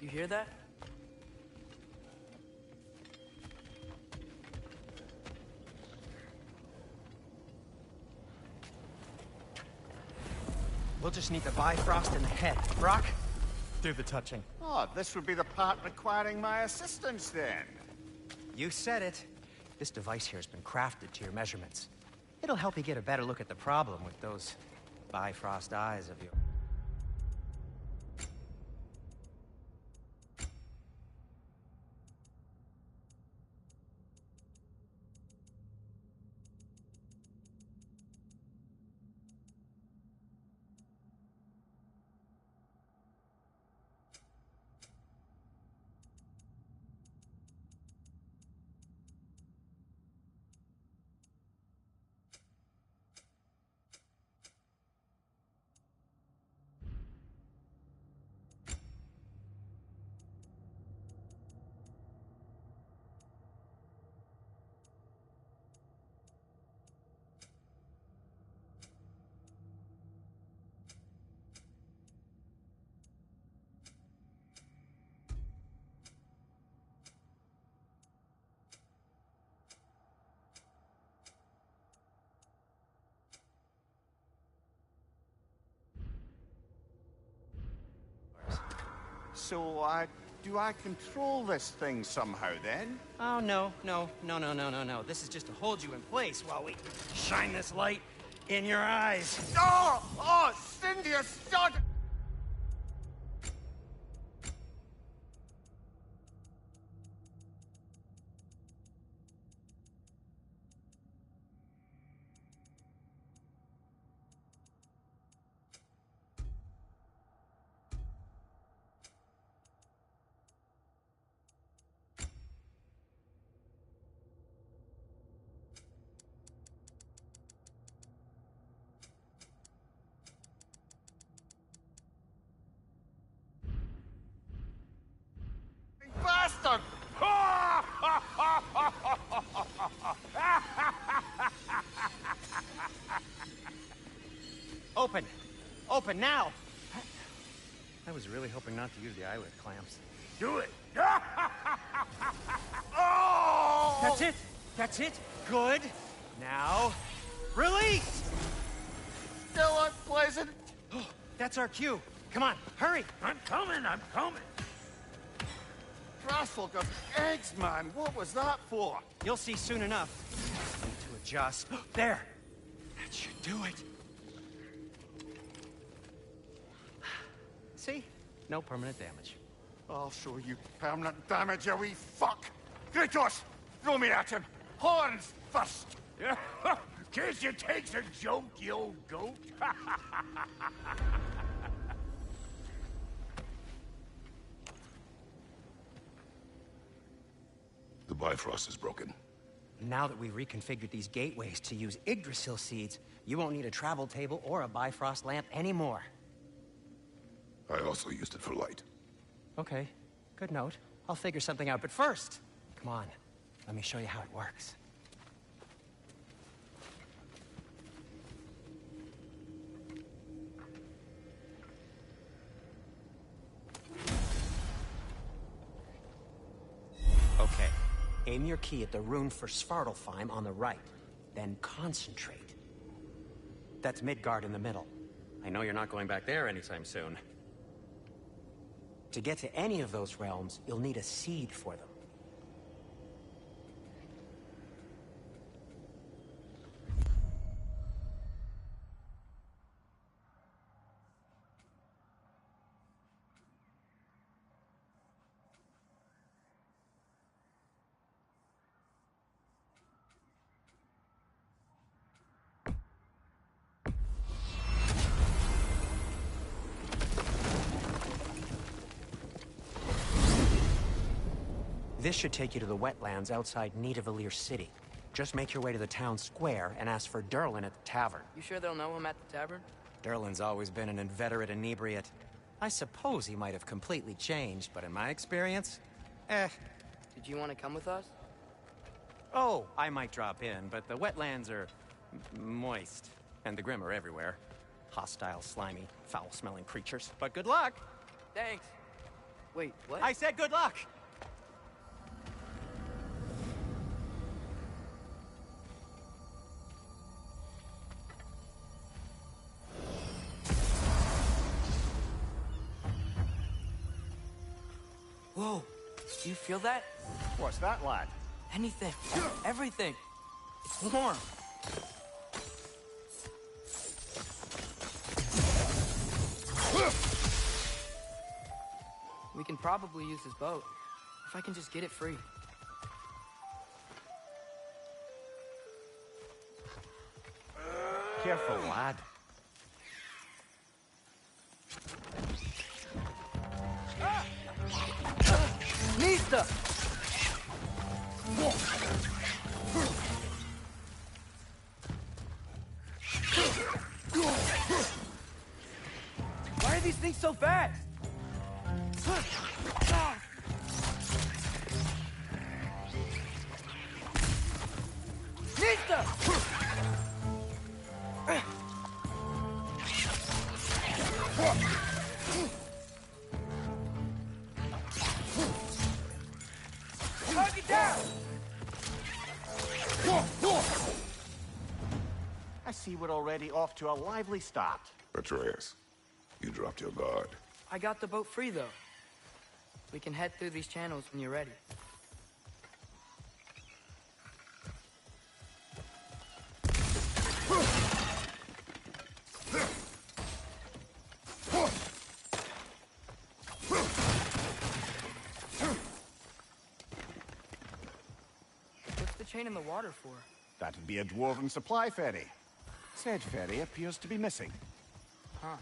You hear that? We'll just need the Bifrost in the head. Brock, do the touching. Oh, this would be the part requiring my assistance then. You said it. This device here has been crafted to your measurements. It'll help you get a better look at the problem with those Bifrost eyes of yours. So, do I control this thing somehow then? Oh, no. This is just to hold you in place while we shine this light in your eyes. Oh, Cindy, stop! Bastard! Open! Open now! I was really hoping not to use the eyelid clamps. Do it! Oh! That's it! That's it! Good! Now, release! Still unpleasant. Oh, that's our cue. Come on, hurry! I'm coming! Trashful got eggs, man. What was that for? You'll see soon enough. Need to adjust. There! That should do it. See? No permanent damage. I'll show you permanent damage, you wee fuck! Kratos! Throw me at him! Horns first! Case you takes a joke, you old goat. The Bifrost is broken. Now that we've reconfigured these gateways to use Yggdrasil seeds, you won't need a travel table or a Bifrost lamp anymore. I also used it for light. Okay, good note. I'll figure something out, but first, come on, let me show you how it works. Okay, aim your key at the rune for Svartalfheim on the right, then concentrate. That's Midgard in the middle. I know you're not going back there anytime soon. To get to any of those realms, you'll need a seed for them. This should take you to the wetlands outside Nidavellir City. Just make your way to the town square and ask for Durlin at the tavern. You sure they'll know him at the tavern? Durlin's always been an inveterate inebriate. I suppose he might have completely changed, but in my experience, Did you want to come with us? Oh, I might drop in, but the wetlands are moist, and the Grim are everywhere. Hostile, slimy, foul-smelling creatures. But good luck! Thanks. Wait, what? I said good luck! Whoa, do you feel that? What's that, lad? Anything, everything. It's warm. We can probably use this boat, if I can just get it free. Careful, lad. Nista! Why are these things so fast? Nista! Target down! I see we're already off to a lively start. Atreus, you dropped your guard. I got the boat free, though. We can head through these channels when you're ready. What's the chain in the water for? That'd be a dwarven supply ferry. Said ferry appears to be missing. Huh.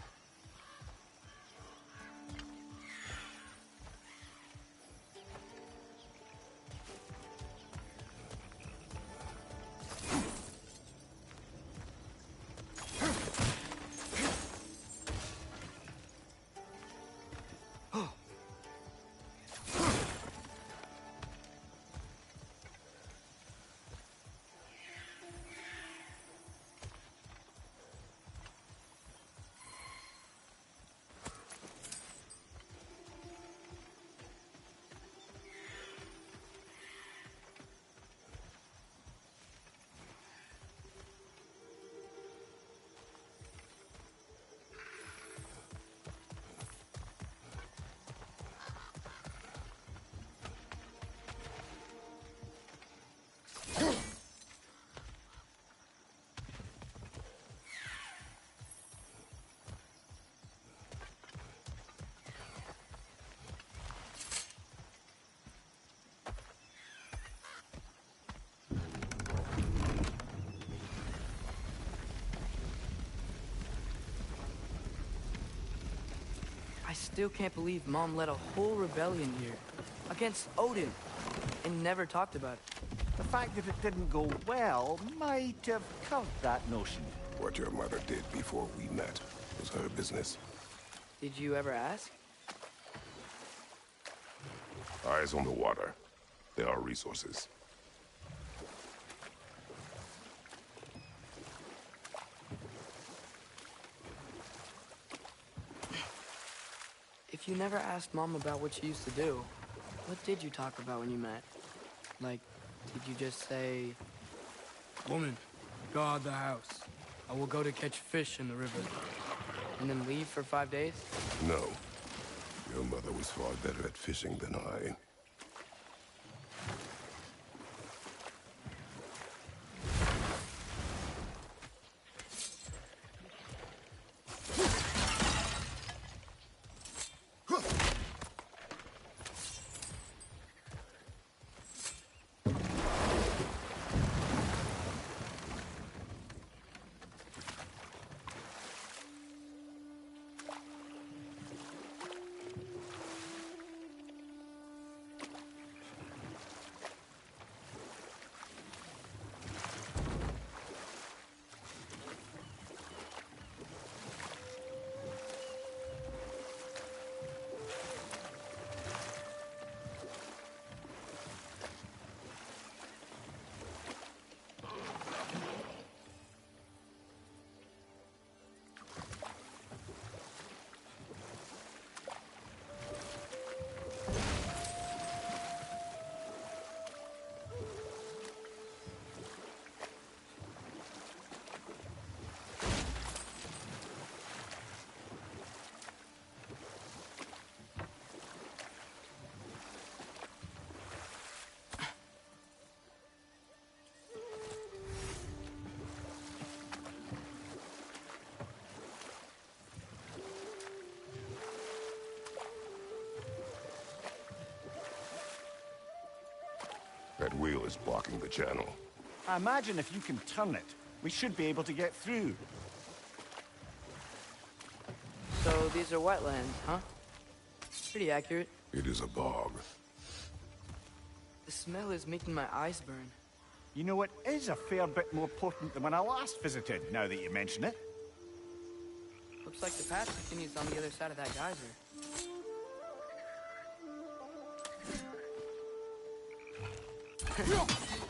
I still can't believe Mom led a whole rebellion here. Against Odin. And never talked about it. The fact that it didn't go well might have covered that notion. What your mother did before we met was her business. Did you ever ask? Eyes on the water. There are resources. If you never asked Mom about what she used to do, what did you talk about when you met? Like, did you just say, "Woman, guard the house. I will go to catch fish in the river," and then leave for 5 days? No. Your mother was far better at fishing than I. That wheel is blocking the channel. I imagine if you can turn it, we should be able to get through. So these are wetlands, huh? Pretty accurate. It is a bog. The smell is making my eyes burn. You know, it is a fair bit more potent than when I last visited, now that you mention it. Looks like the path continues on the other side of that geyser.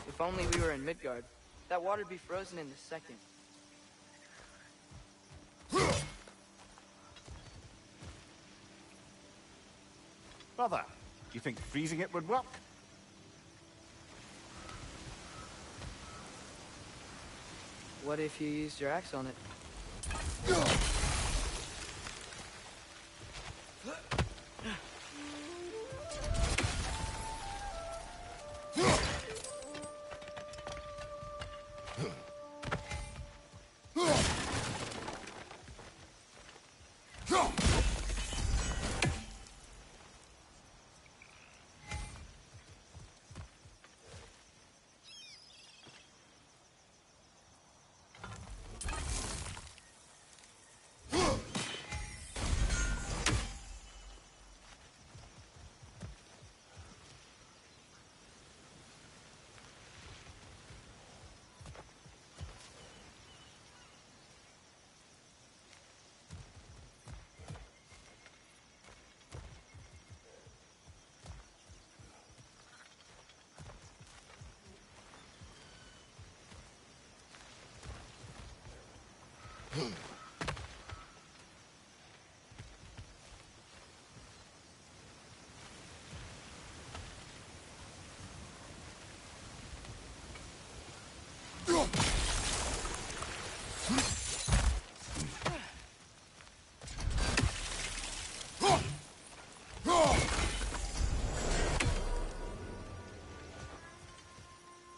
If only we were in Midgard. That water'd be frozen in a second. Brother, do you think freezing it would work? What if you used your axe on it?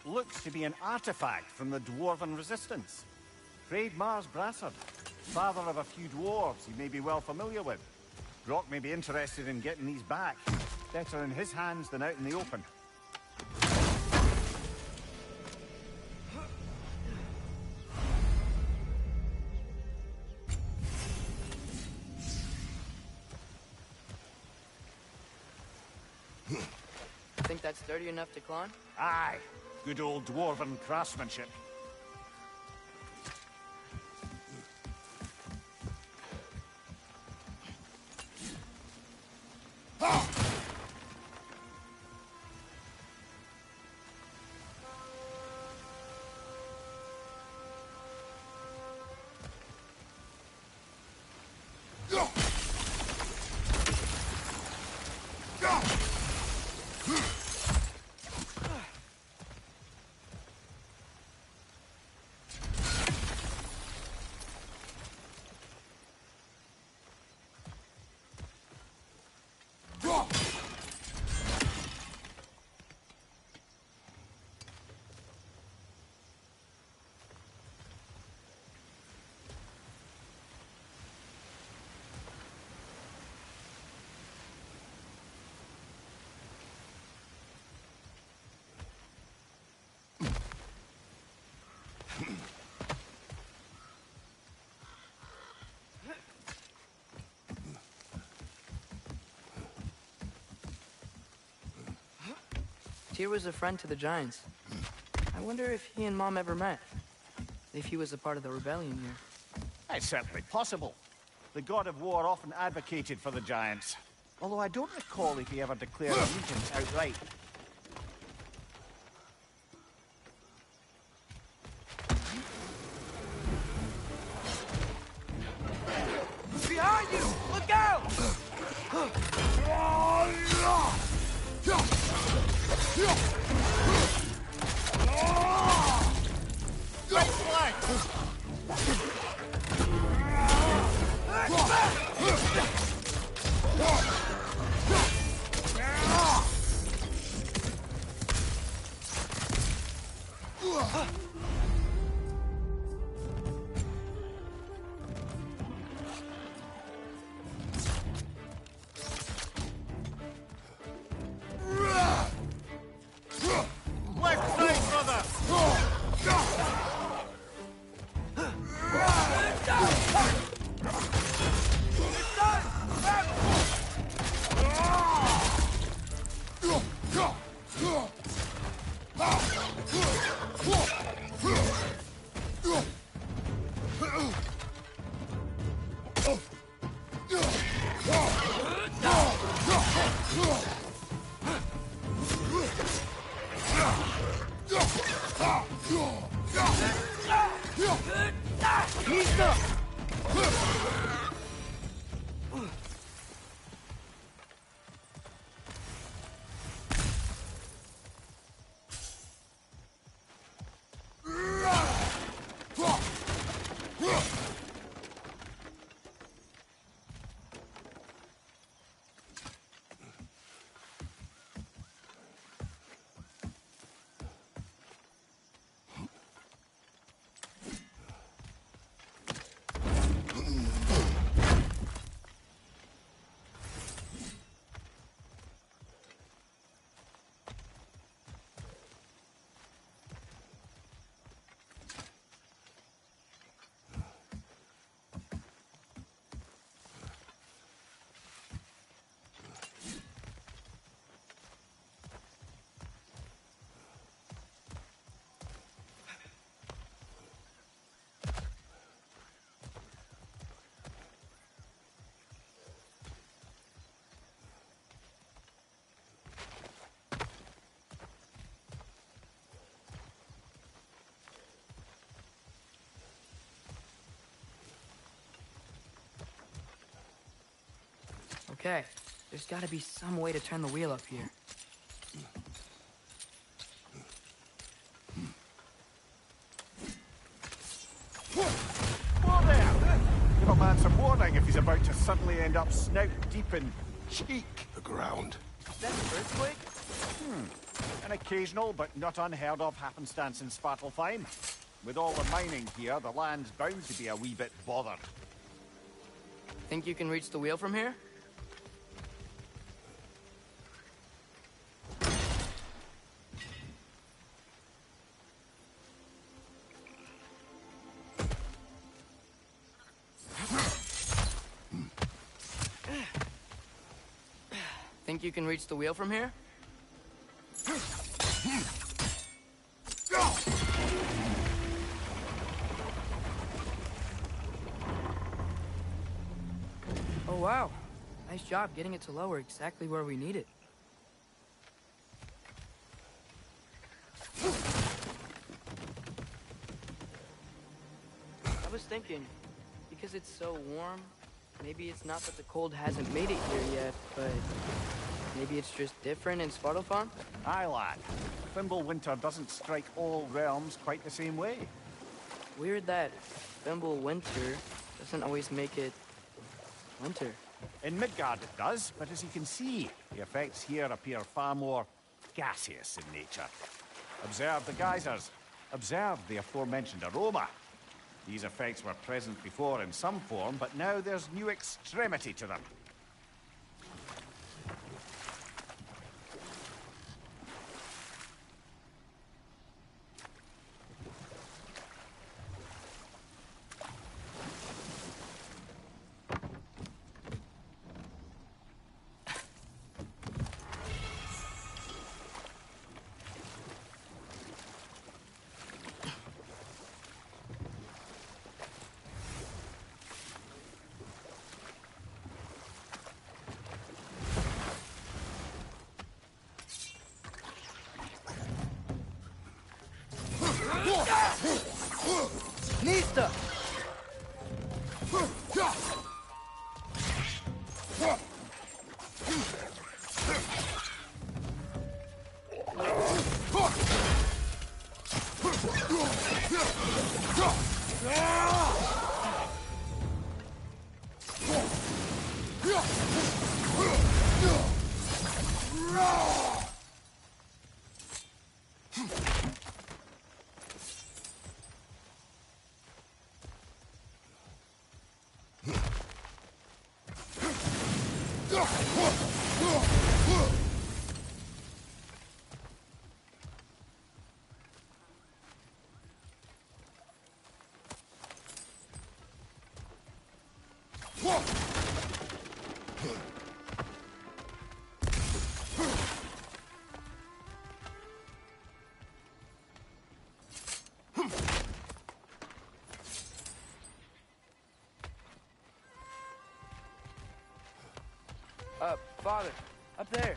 Looks to be an artifact from the Dwarven Resistance. Mars Brassard, father of a few dwarves you may be well familiar with. Brock may be interested in getting these back. Better in his hands than out in the open. Think that's sturdy enough to climb? Aye. Good old dwarven craftsmanship. Tyr was a friend to the Giants. I wonder if he and Mom ever met. If he was a part of the rebellion here. It's certainly possible. The god of war often advocated for the Giants. Although I don't recall if he ever declared allegiance outright. Behind you! Look out! Right flank! Okay, there's gotta be some way to turn the wheel up here. Whoa there! Give a man some warning if he's about to suddenly end up snout deep in cheek. The ground. Is that an earthquake? An occasional but not unheard of happenstance in Svartalfheim. With all the mining here, the land's bound to be a wee bit bothered. Think you can reach the wheel from here? Think you can reach the wheel from here? Oh wow, nice job getting it to lower exactly where we need it. I was thinking, because it's so warm, maybe it's not that the cold hasn't made it here yet, but maybe it's just different in Svartalfheim? Aye, lad. Thimble winter doesn't strike all realms quite the same way. Weird that Thimble winter doesn't always make it winter. In Midgard it does, but as you can see, the effects here appear far more gaseous in nature. Observe the geysers. Observe the aforementioned aroma. These effects were present before in some form, but now there's new extremity to them. Nista! Father, up there.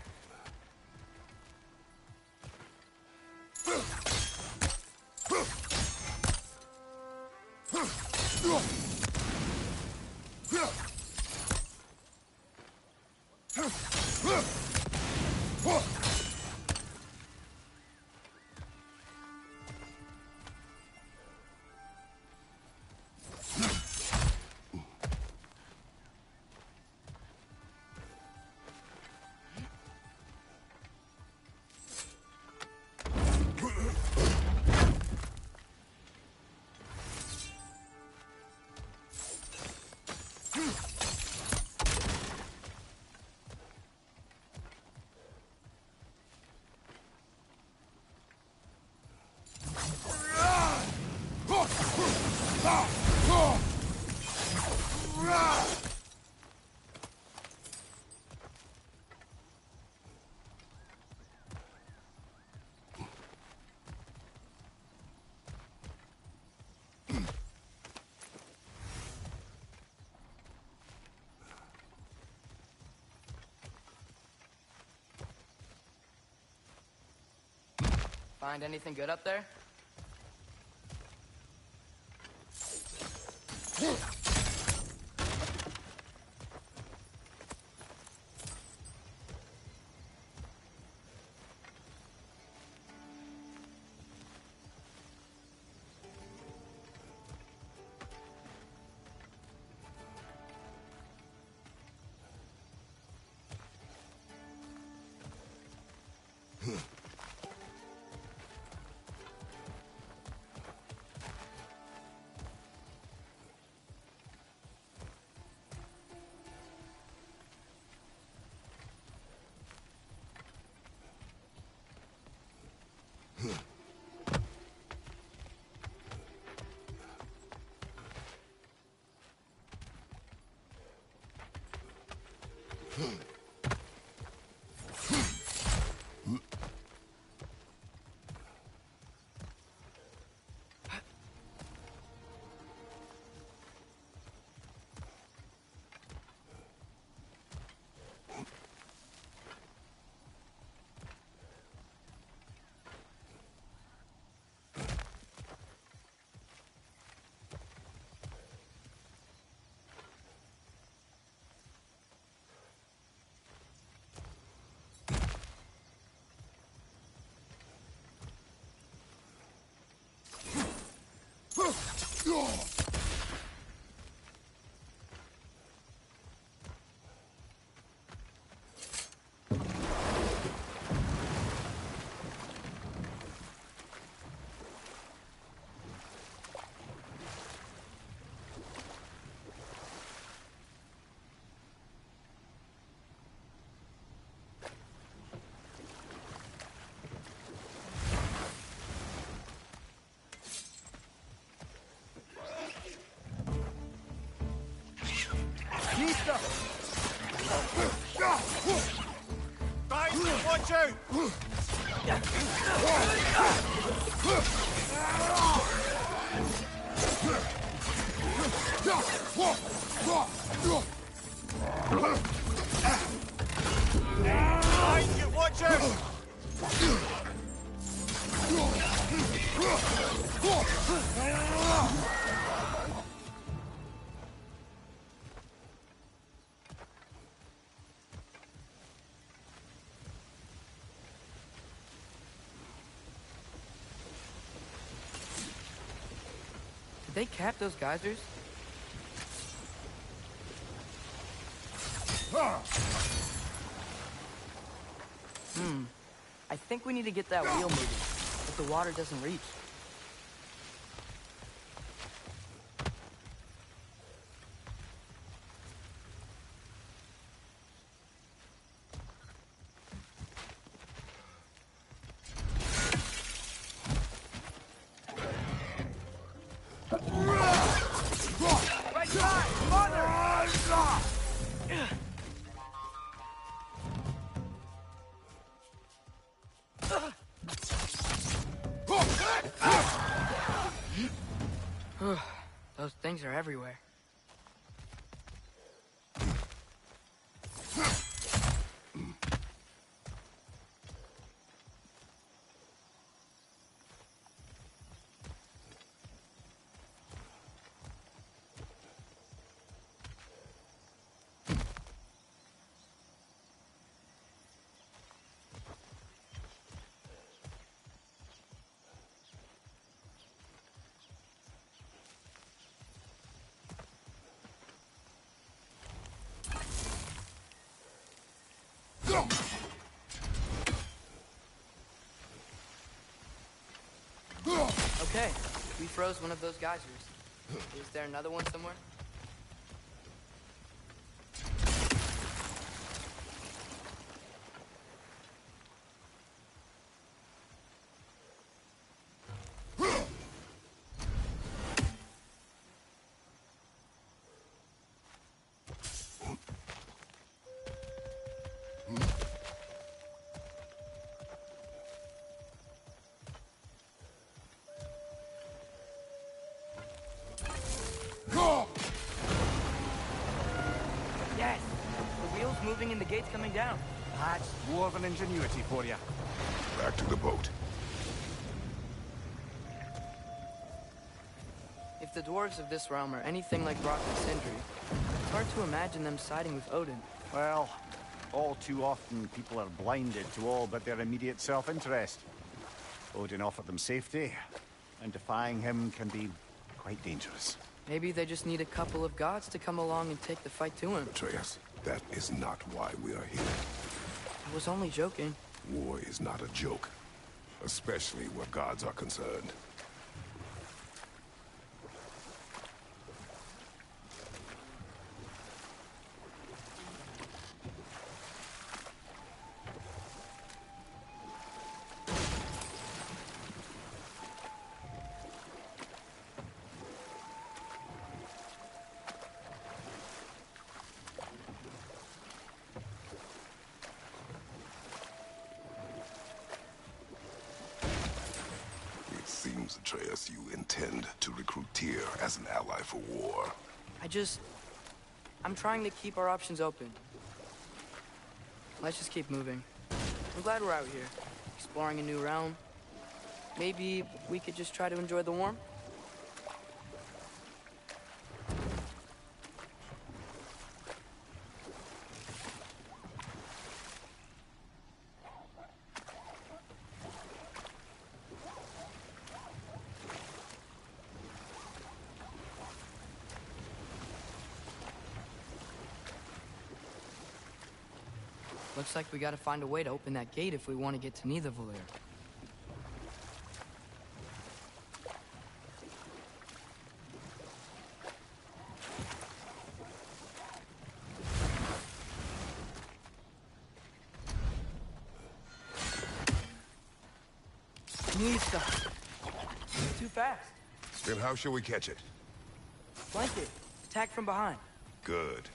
Find anything good up there? Watch out! Behind you, watch out! Did they cap those geysers? I think we need to get that wheel moving, but the water doesn't reach. Those things are everywhere. Okay, we froze one of those geysers. Is there another one somewhere? Yes! The wheel's moving and the gate's coming down. That's dwarven ingenuity for you. Back to the boat. the dwarves of this realm are anything like Rock and Sindri, it's hard to imagine them siding with Odin. Well, all too often people are blinded to all but their immediate self-interest. Odin offered them safety, and defying him can be quite dangerous. Maybe they just need a couple of gods to come along and take the fight to him. Atreus, that is not why we are here. I was only joking. War is not a joke, especially where gods are concerned. Seems, Atreus, you intend to recruit Tyr as an ally for war. I'm trying to keep our options open. Let's just keep moving. I'm glad we're out here, exploring a new realm. Maybe we could just try to enjoy the warmth? Looks like we gotta find a way to open that gate if we want to get to Nidavellir. Need stuff. Too fast. Then how shall we catch it? Flank it. Attack from behind. Good.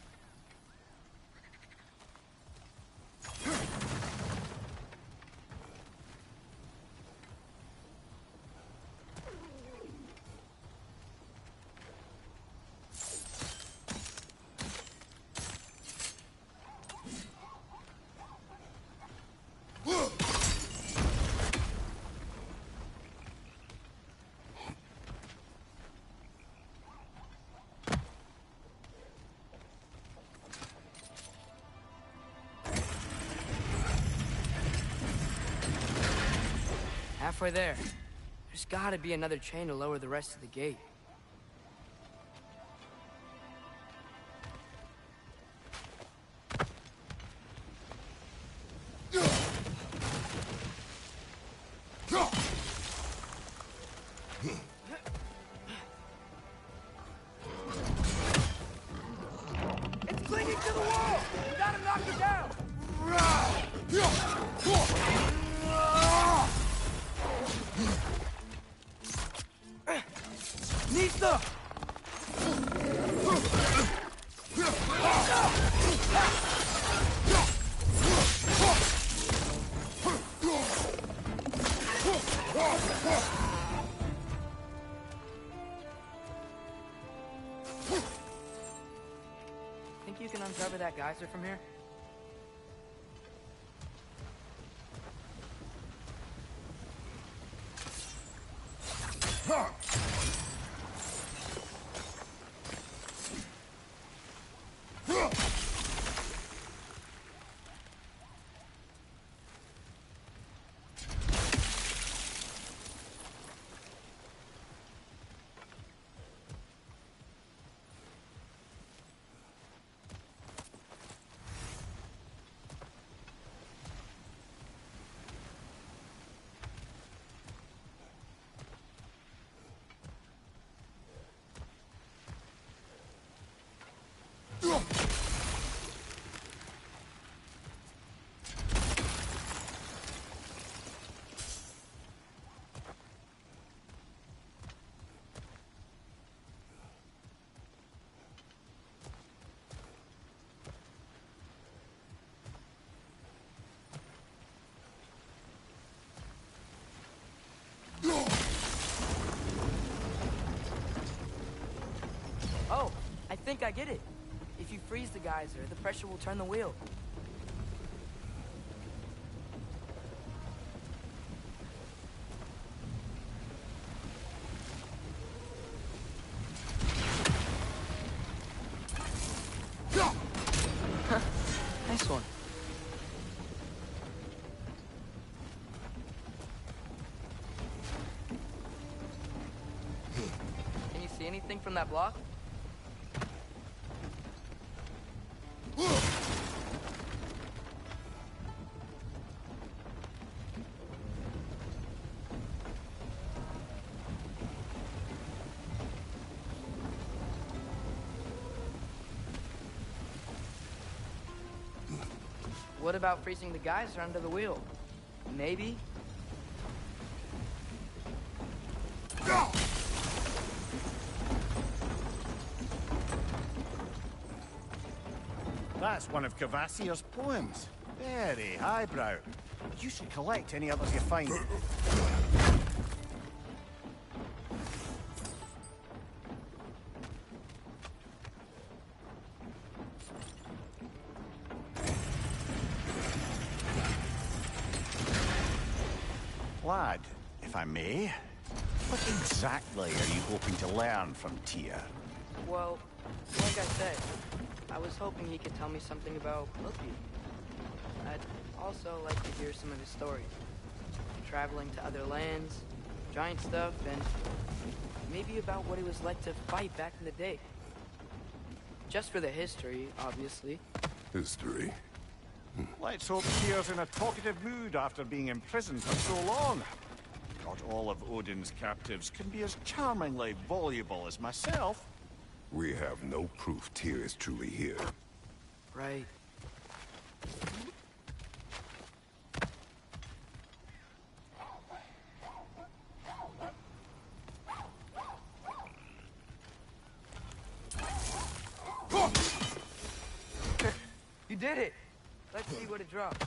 Halfway there. There's gotta be another chain to lower the rest of the gate. It's clinging to the wall! You gotta knock it down! Nista! Think you can uncover that geyser from here? Oh, I think I get it. If you freeze the geyser, the pressure will turn the wheel. See anything from that block? What about freezing the geyser under the wheel? Maybe? That's one of Cavassier's poems. Very highbrow. You should collect any others you find. Lad, if I may, what exactly are you hoping to learn from Tyr? Well, like I said, I was hoping he could tell me something about Loki. I'd also like to hear some of his stories. Traveling to other lands, giant stuff, and maybe about what it was like to fight back in the day. Just for the history, obviously. History. Let's hope Tyr's in a talkative mood after being imprisoned for so long. Not all of Odin's captives can be as charmingly voluble as myself. We have no proof Tyr is truly here. Right. You did it! Let's see what it dropped.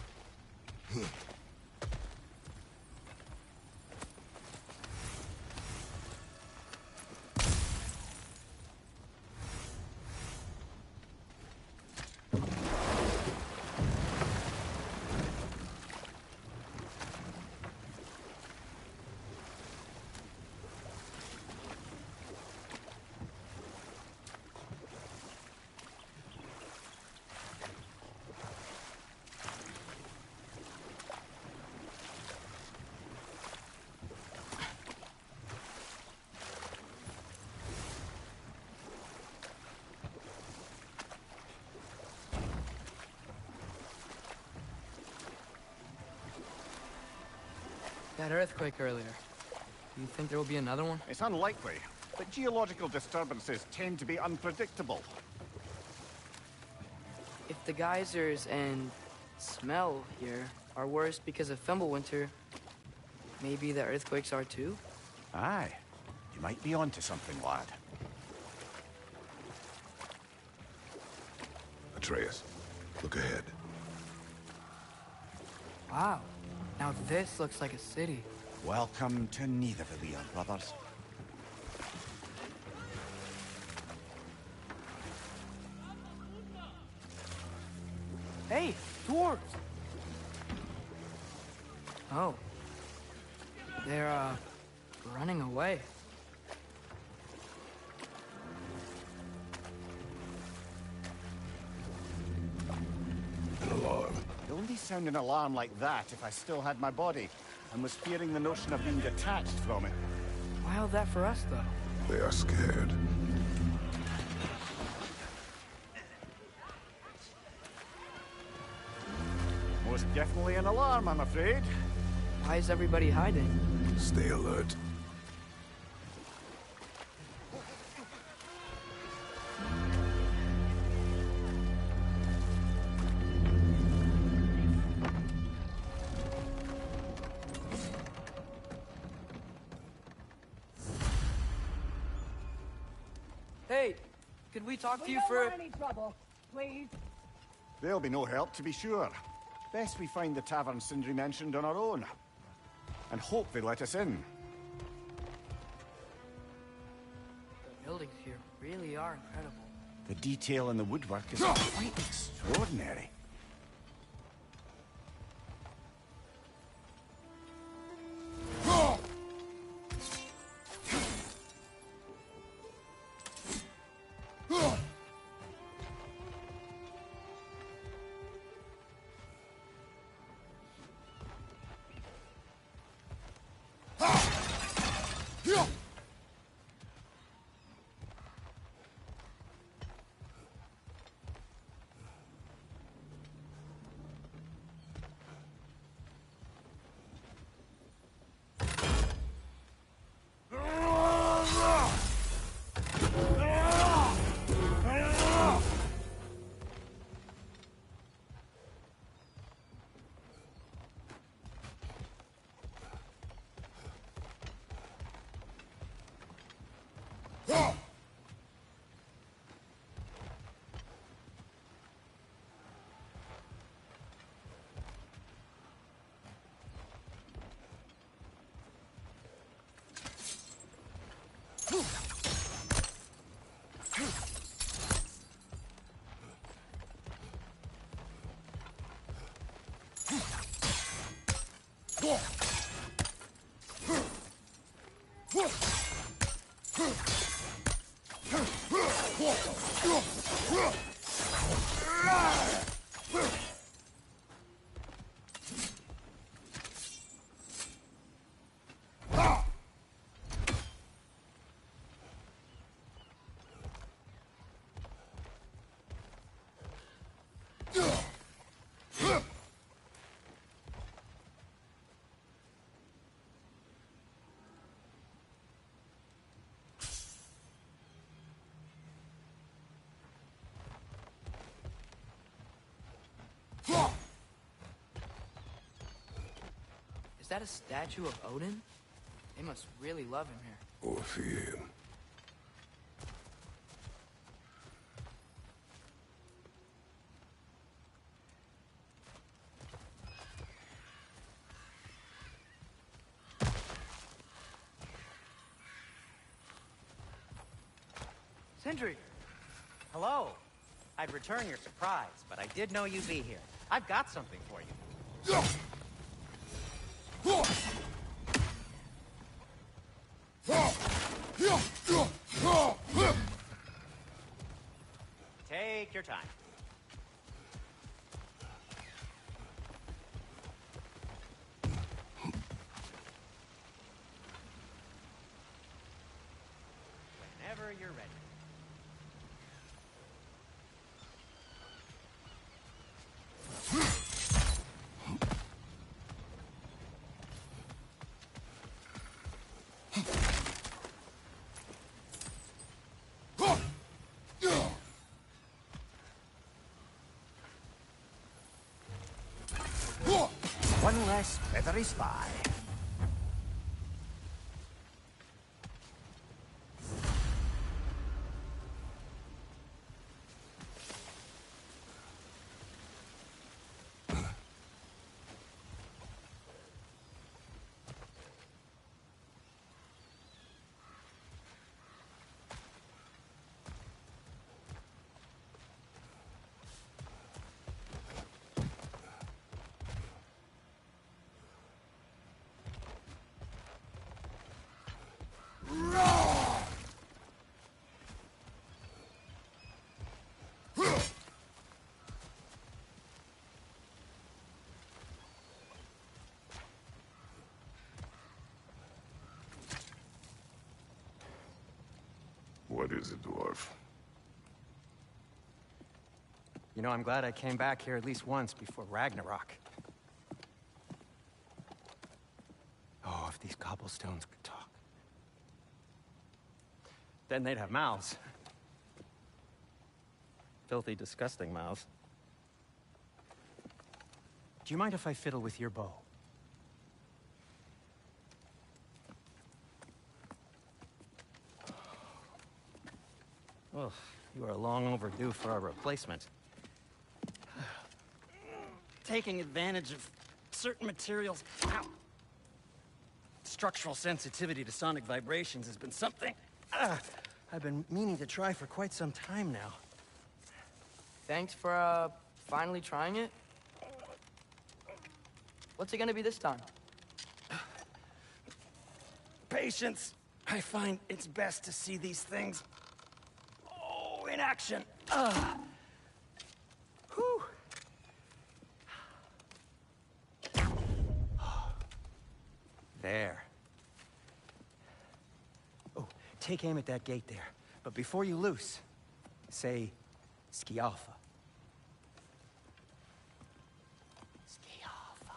That earthquake earlier. Do you think there will be another one? It's unlikely, but geological disturbances tend to be unpredictable. If the geysers and smell here are worse because of Fimbulwinter, maybe the earthquakes are too? Aye. You might be onto something, lad. Atreus, look ahead. Wow. Now this looks like a city. Welcome to Nidavellir, brothers. Hey, dwarves! Oh. They're, running away. An alarm. You'd only sound an alarm like that if I still had my body, and was fearing the notion of being detached from it. Why all that for us, though? They are scared. Most definitely an alarm, I'm afraid. Why is everybody hiding? Stay alert. Hey, could we talk to you don't for... want any trouble, please. There'll be no help, to be sure. Best we find the tavern Sindri mentioned on our own. And hope they let us in. The buildings here really are incredible. The detail in the woodwork is quite extraordinary. Is that a statue of Odin? They must really love him here. Or fear him. Sentry! Hello. I'd return your surprise, but I did know you'd be here. I've got something for you. Take your time. Whenever you're ready. One less feathery spy. What is it, dwarf? You know, I'm glad I came back here at least once before Ragnarok. Oh, if these cobblestones could talk. Then they'd have mouths. Filthy, disgusting mouths. Do you mind if I fiddle with your bow? Well, you are long overdue for a replacement. Taking advantage of certain materials. Ow. Structural sensitivity to sonic vibrations has been something I've been meaning to try for quite some time now. Thanks for, finally trying it. What's it gonna be this time? Patience. I find it's best to see these things in action. Whew. There. Oh, take aim at that gate there. But before you loose, say, Skialfa. Skialfa.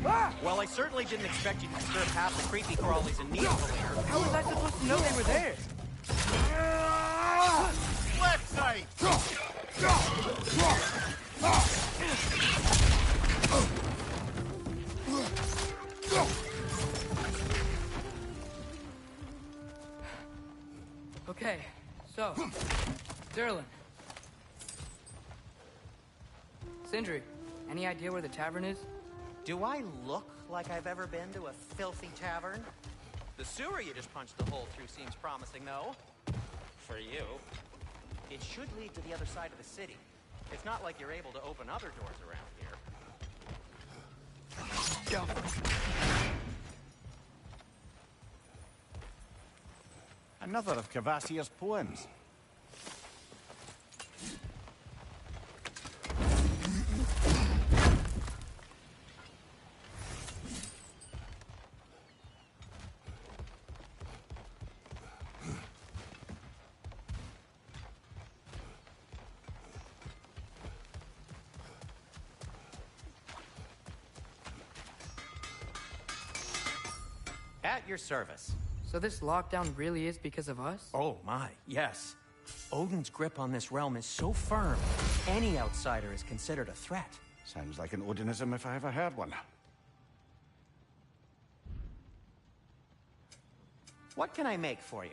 Ah! Well, I certainly didn't expect you to disturb half the creepy crawlies in Needle later. How was I supposed to know they were there? Let inside! Okay, so, Sterling. Sindri, any idea where the tavern is? Do I look like I've ever been to a filthy tavern? The sewer you just punched the hole through seems promising, though. For you. It should lead to the other side of the city. It's not like you're able to open other doors around here. Another of Cavassier's poems. At your service. So this lockdown really is because of us? Oh my, yes. Odin's grip on this realm is so firm, any outsider is considered a threat. Sounds like an Odinism if I ever heard one. What can I make for you?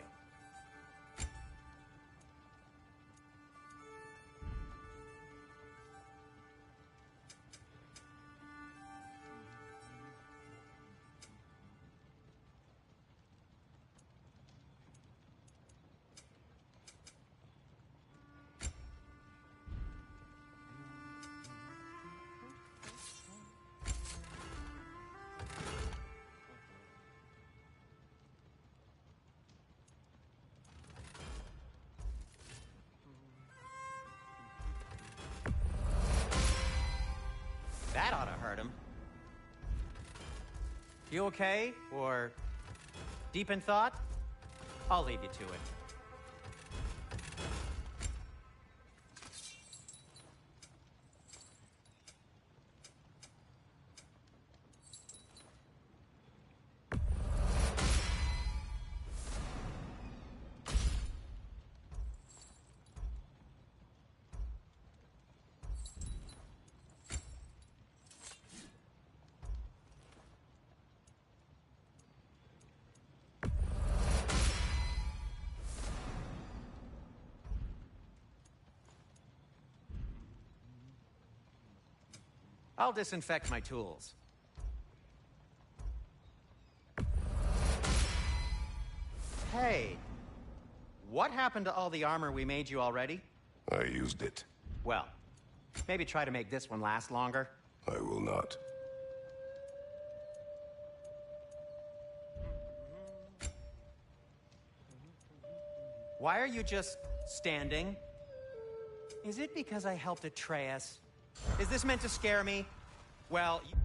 That ought to hurt him. You okay? Or deep in thought? I'll leave you to it. I'll disinfect my tools. Hey, what happened to all the armor we made you already? I used it. Well, maybe try to make this one last longer. I will not. Why are you just standing? Is it because I helped Atreus? Is this meant to scare me? Well, you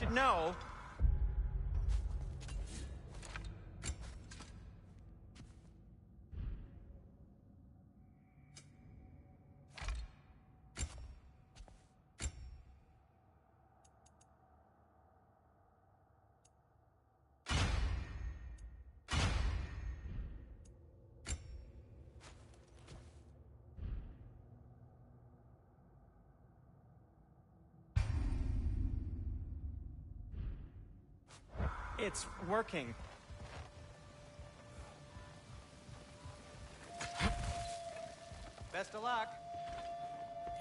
should know. It's working. Best of luck.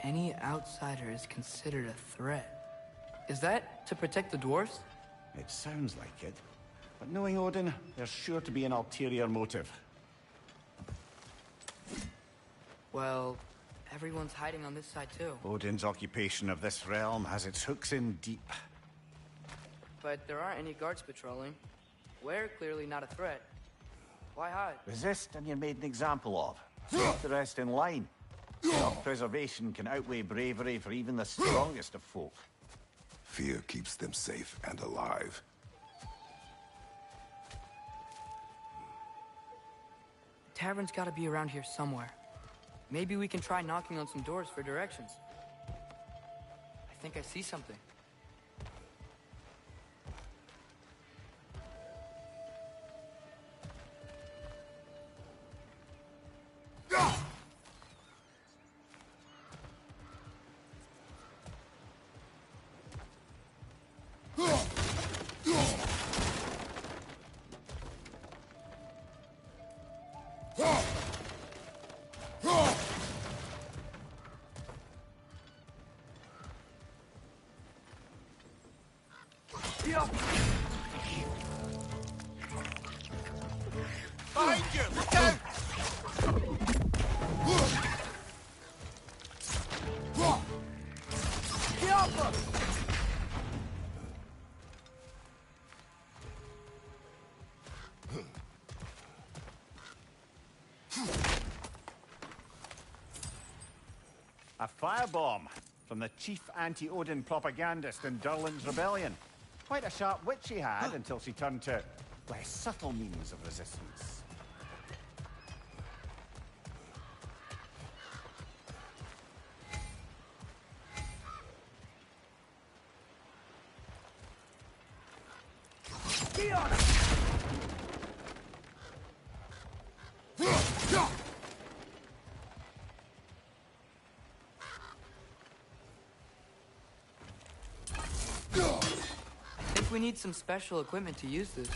Any outsider is considered a threat. Is that to protect the dwarves? It sounds like it. But knowing Odin, there's sure to be an ulterior motive. Well, everyone's hiding on this side too. Odin's occupation of this realm has its hooks in deep. But there aren't any guards patrolling. We're clearly not a threat. Why hide? Resist and you're made an example of. Keep the rest in line. Self-preservation can outweigh bravery for even the strongest of folk. Fear keeps them safe and alive. The tavern's gotta be around here somewhere. Maybe we can try knocking on some doors for directions. I think I see something. Behind you! Look out! A firebomb from the chief anti-Odin propagandist in Durlin's rebellion. Quite a sharp wit she had until she turned to less subtle means of resistance. I think we need some special equipment to use this.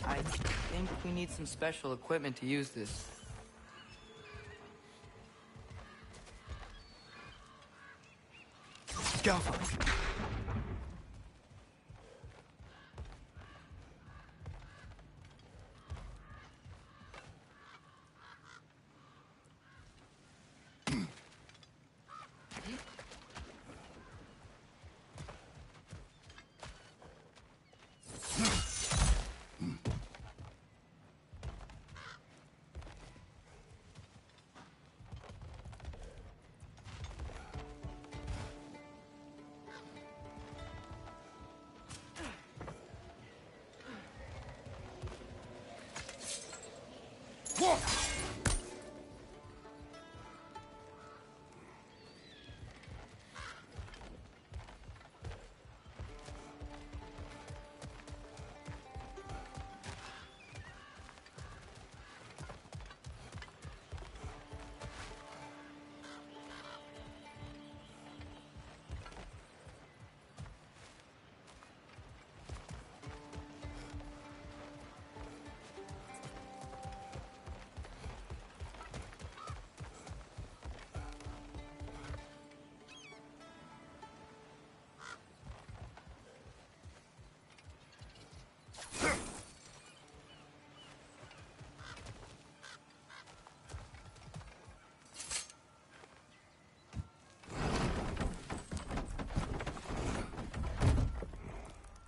I think we need some special equipment to use this. Scalpel.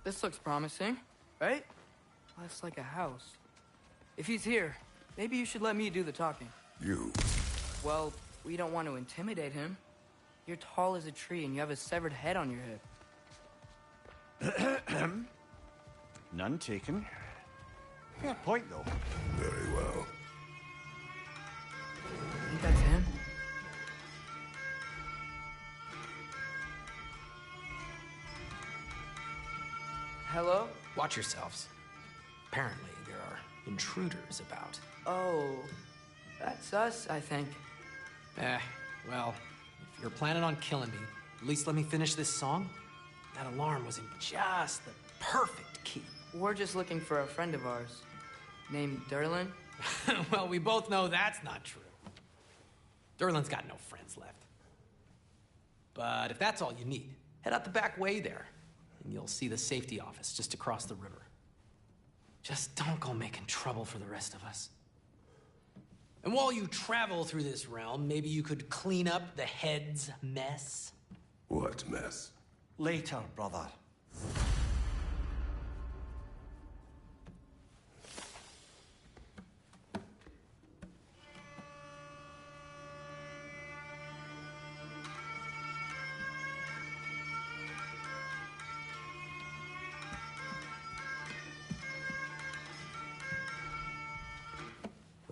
This looks promising, right? Less like a house. If he's here, maybe you should let me do the talking. You. Well, we don't want to intimidate him. You're tall as a tree and you have a severed head on your hip. None taken. Fair point, though. Very well. Think that's him? Hello? Watch yourselves. Apparently, there are intruders about. Oh, that's us, I think. Well, if you're planning on killing me, at least let me finish this song. That alarm was in just the perfect key. We're just looking for a friend of ours, named Derlin. Well, we both know that's not true. Derlin's got no friends left. But if that's all you need, head out the back way there, and you'll see the safety office just across the river. Just don't go making trouble for the rest of us. And while you travel through this realm, maybe you could clean up the head's mess. What mess? Later, brother.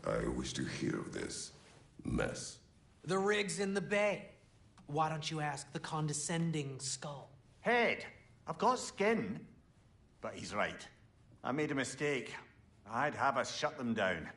I wish to hear of this mess. The rig's in the bay. Why don't you ask the condescending skull? Head, I've got skin. But he's right. I made a mistake. I'd have us shut them down.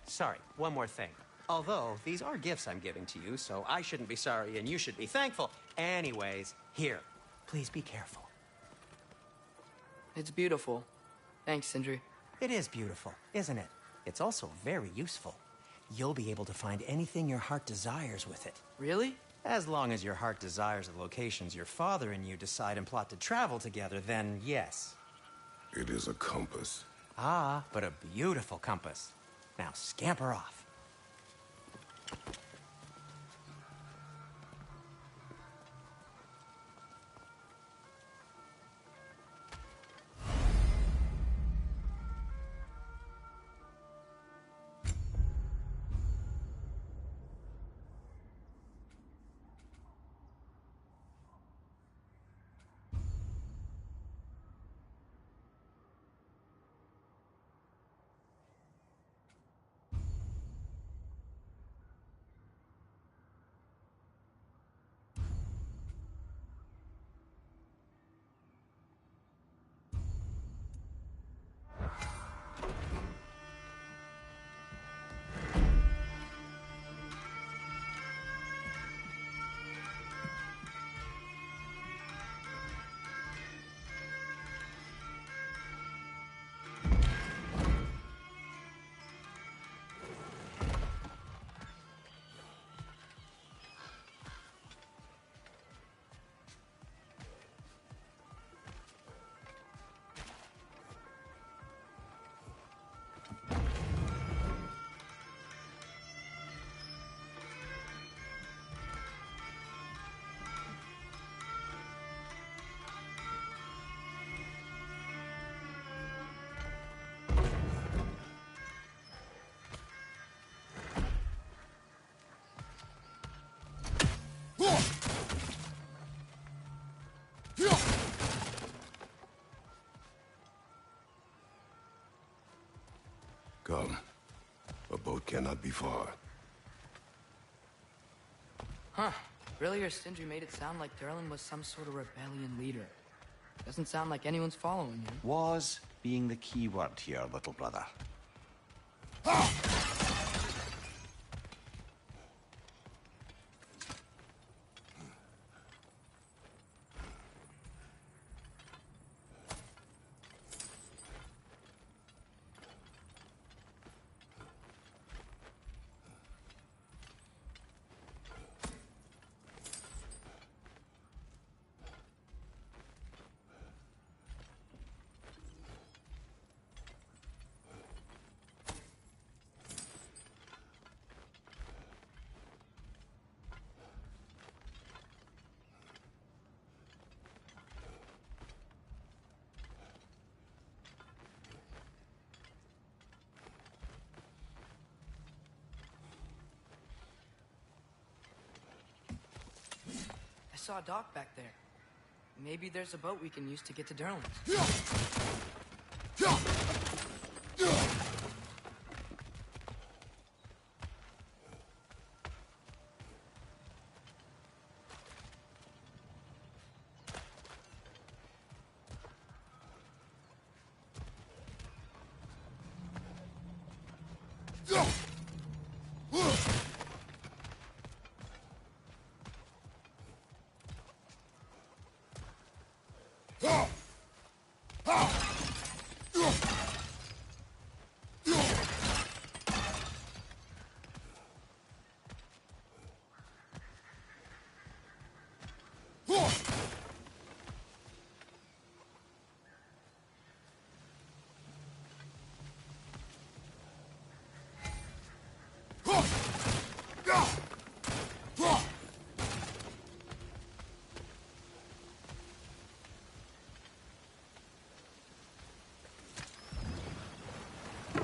Sorry, one more thing. Although, these are gifts I'm giving to you, so I shouldn't be sorry and you should be thankful. Anyways, here, please be careful. It's beautiful. Thanks, Sindri. It is beautiful, isn't it? It's also very useful. You'll be able to find anything your heart desires with it. Really? As long as your heart desires the locations your father and you decide and plot to travel together, then yes. It is a compass. Ah, but a beautiful compass. Now scamper off. Come. A boat cannot be far. Huh. Really, or Sindri made it sound like Durlin was some sort of rebellion leader. Doesn't sound like anyone's following him. Was being the key word here, little brother. I saw a dock back there. Maybe there's a boat we can use to get to Durlin's.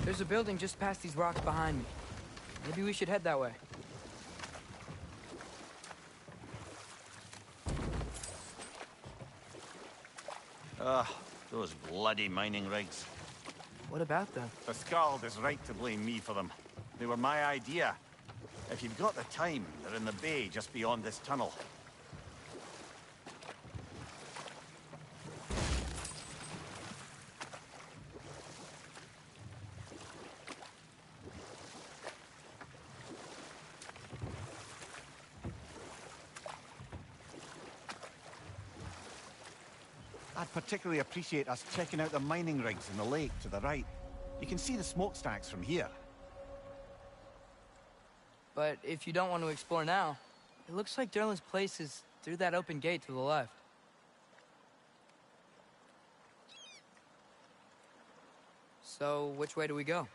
There's a building just past these rocks behind me. Maybe we should head that way. Those bloody mining rigs. What about them? The Skald is right to blame me for them. They were my idea. If you've got the time, they're in the bay just beyond this tunnel. I'd particularly appreciate us checking out the mining rigs in the lake to the right. You can see the smokestacks from here. But if you don't want to explore now, it looks like Durlin's place is through that open gate to the left. So, which way do we go?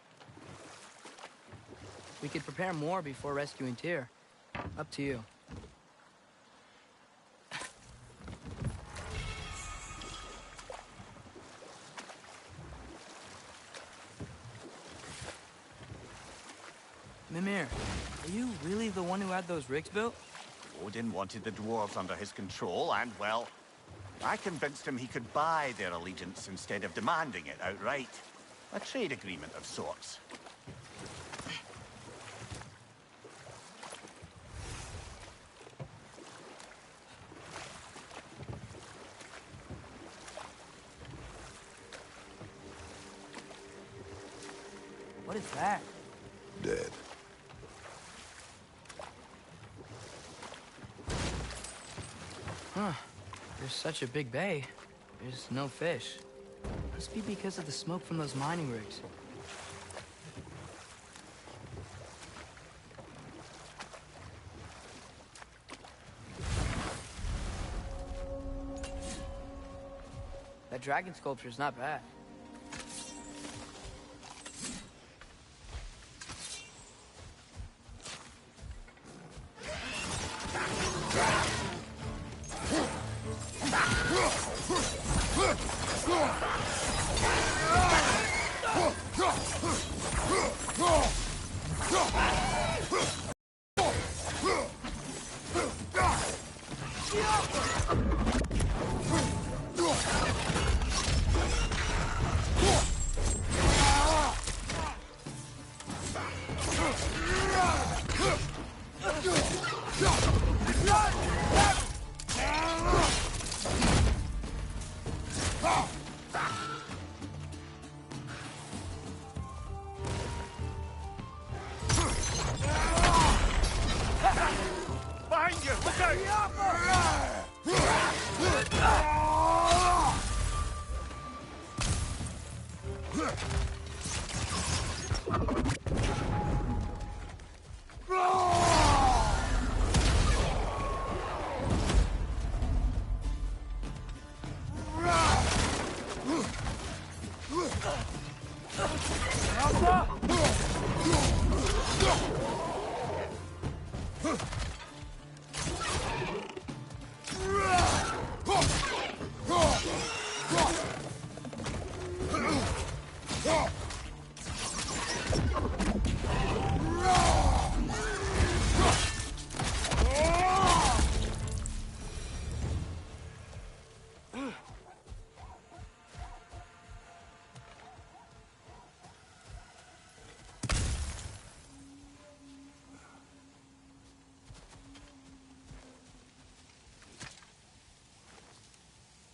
We could prepare more before rescuing Tyr. Up to you. Mimir, are you really the one who had those rigs built? Odin wanted the dwarves under his control, and, well, I convinced him he could buy their allegiance instead of demanding it outright. A trade agreement of sorts. What is that? Dead. Huh. There's such a big bay. There's no fish. Must be because of the smoke from those mining rigs. That dragon sculpture's not bad.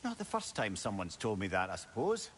Not the first time someone's told me that, I suppose.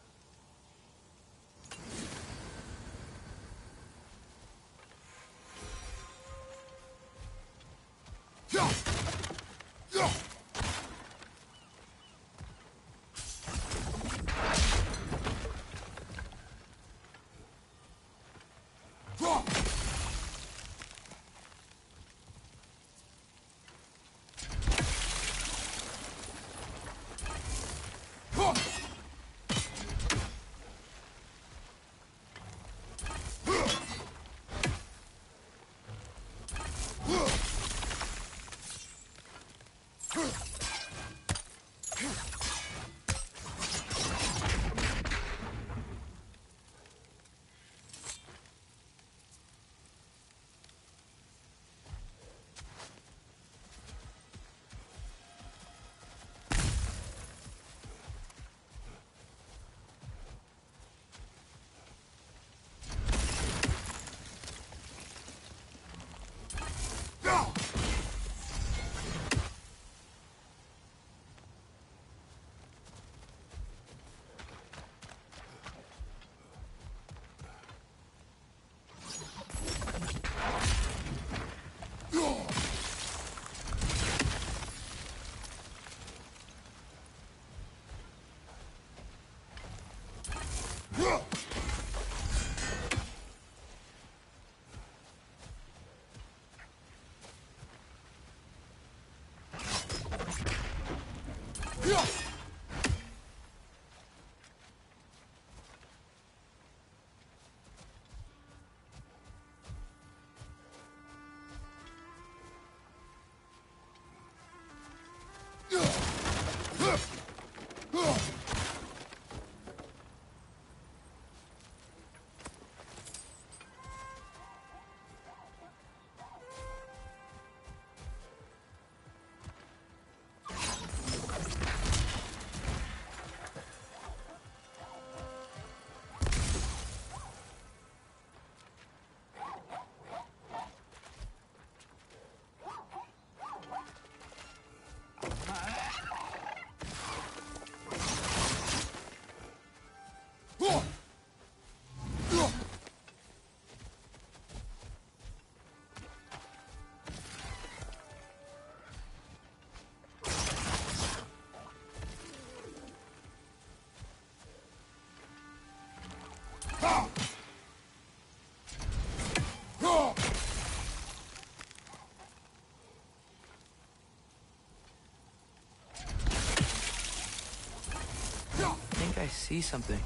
I see something.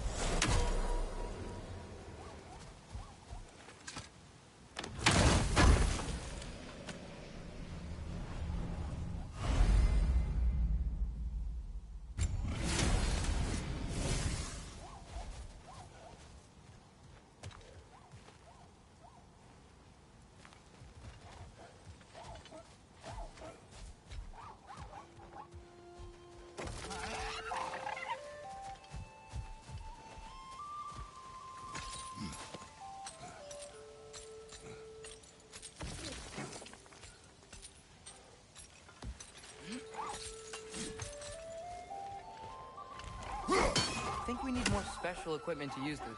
I think we need more special equipment to use this.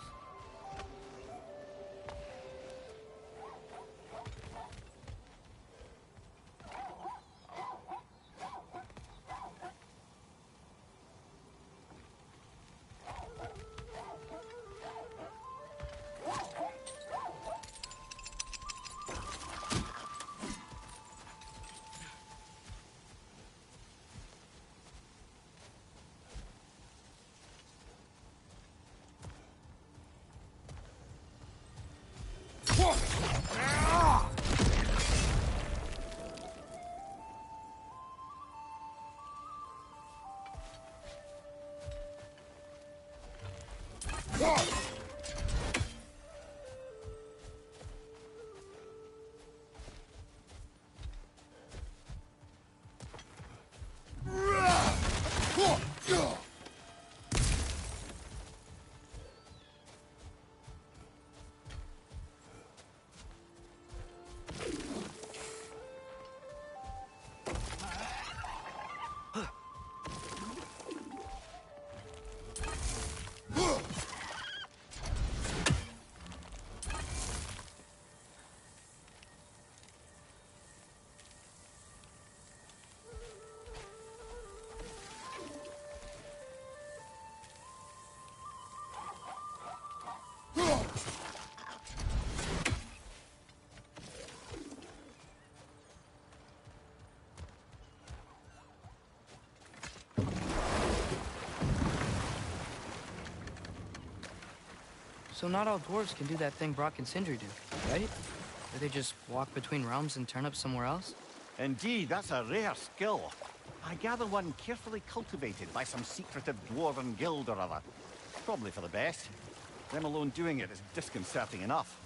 So not all dwarves can do that thing Brock and Sindri do, right? Where they just walk between realms and turn up somewhere else? Indeed, that's a rare skill. I gather one carefully cultivated by some secretive dwarven guild or other. Probably for the best. Them alone doing it is disconcerting enough.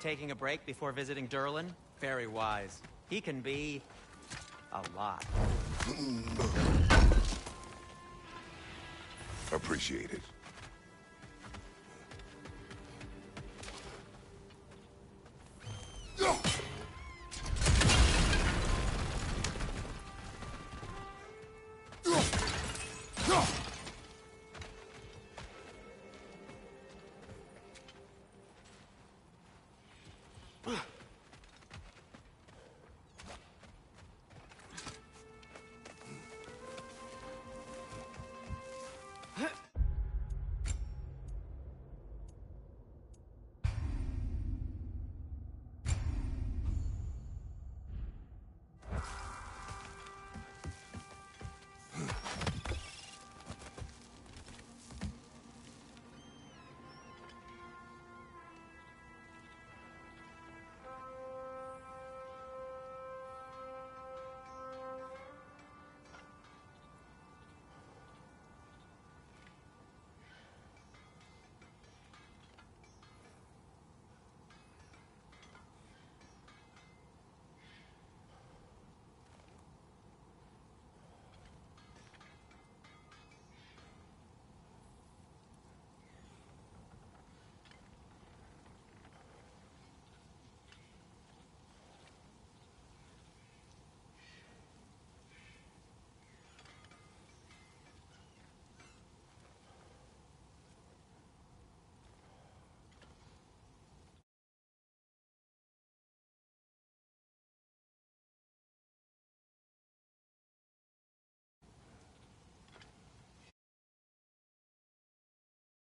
Taking a break before visiting Durlin? Very wise. He can be... a lot. Appreciate it.